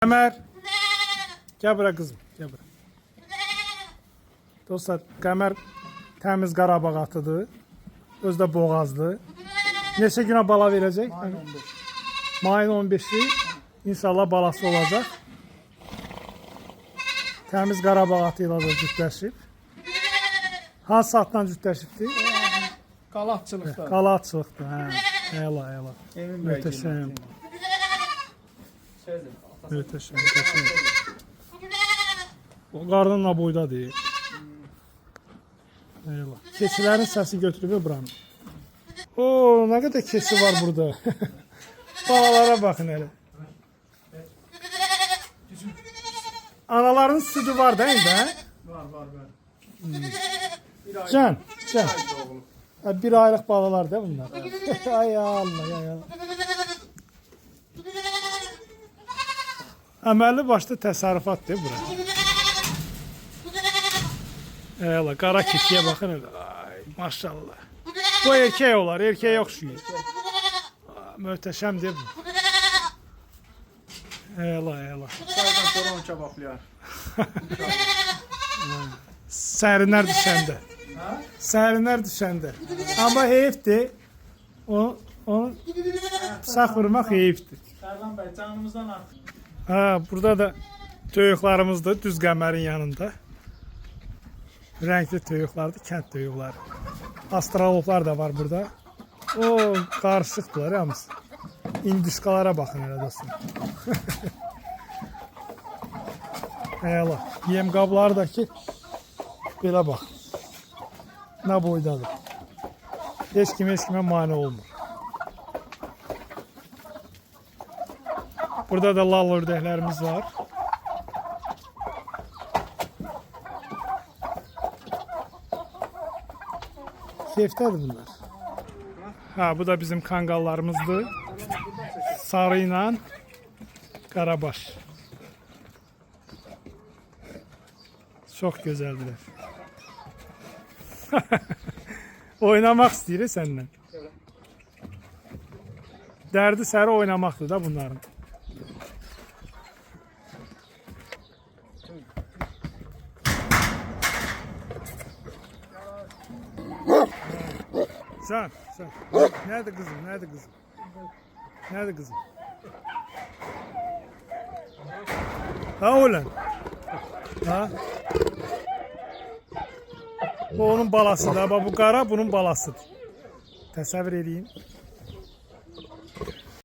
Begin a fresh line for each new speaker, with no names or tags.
Qəmər, gəl bura qızım, gəl bura. Dostlar, Qəmər təmiz Qarabağ atıdır. Özü də boğazdır. Neçə günə bala verəcək? Mayın 15-i inşallah balası olacaq. Təmiz Qarabağ atı ilə da cütləşib. Hansı atdan cütləşibdir?
Qalatçılıqda.
Qalatçılıqda, hə. Əla, əla.
Emin bəy.
Möhtəşəm. Möhtəşəm, möhtəşəm. O qarnınla boyda deyil. Əla. Keçilərin səsi götürüb buranı. Oo, nə qədər keçi var burada. Balalara baxın elə. Anaların sütü var da indi, hə?
Var.
Can. Bir aylıq balalar da bunlar. Ay Allah, ay Allah. Əməlli başlı təsərrüfatdır bura. Əla, qara keçiyə baxın elə. Ay, maşallah. Bu erkək olar, erkəyə oxşuyur. Möhtəşəmdir bu. Əla.
Çaydan sonra onu kebablayar.
Sərinlər düşəndə. Sərinlər düşəndə. Amma heyifdir. Onu sağ vurmaq heyifdir.
Sərdan bəy, canımızdan artıq.
Ha, burada da toyuqlarımızdır, düz Qəmərin yanında. Renkli toyuqlardır, kənd toyuqları. Astrologlar da var burada. O, qarışıqdılar yalnız. İndişkalara baxın elə dostum. Əla, yem qabları da ki, belə bax. Nə boydadır. Heç kimə mane olmur. Burada da lal ördəklərimiz var. Keyfdədir bunlar. Ha, bu da bizim kangallarımızdır. Sarı ilə Qarabaş. Çox gözəldirlər. Oynamaq istəyir səndən. Dərdi səri oynamaqdır da bunların. Can. Nerede kızım? Nerede kızım? Ha ulan. Ha? Bu onun balasıdır. Bu qara bunun balasıdır. Təsəvvür edeyim.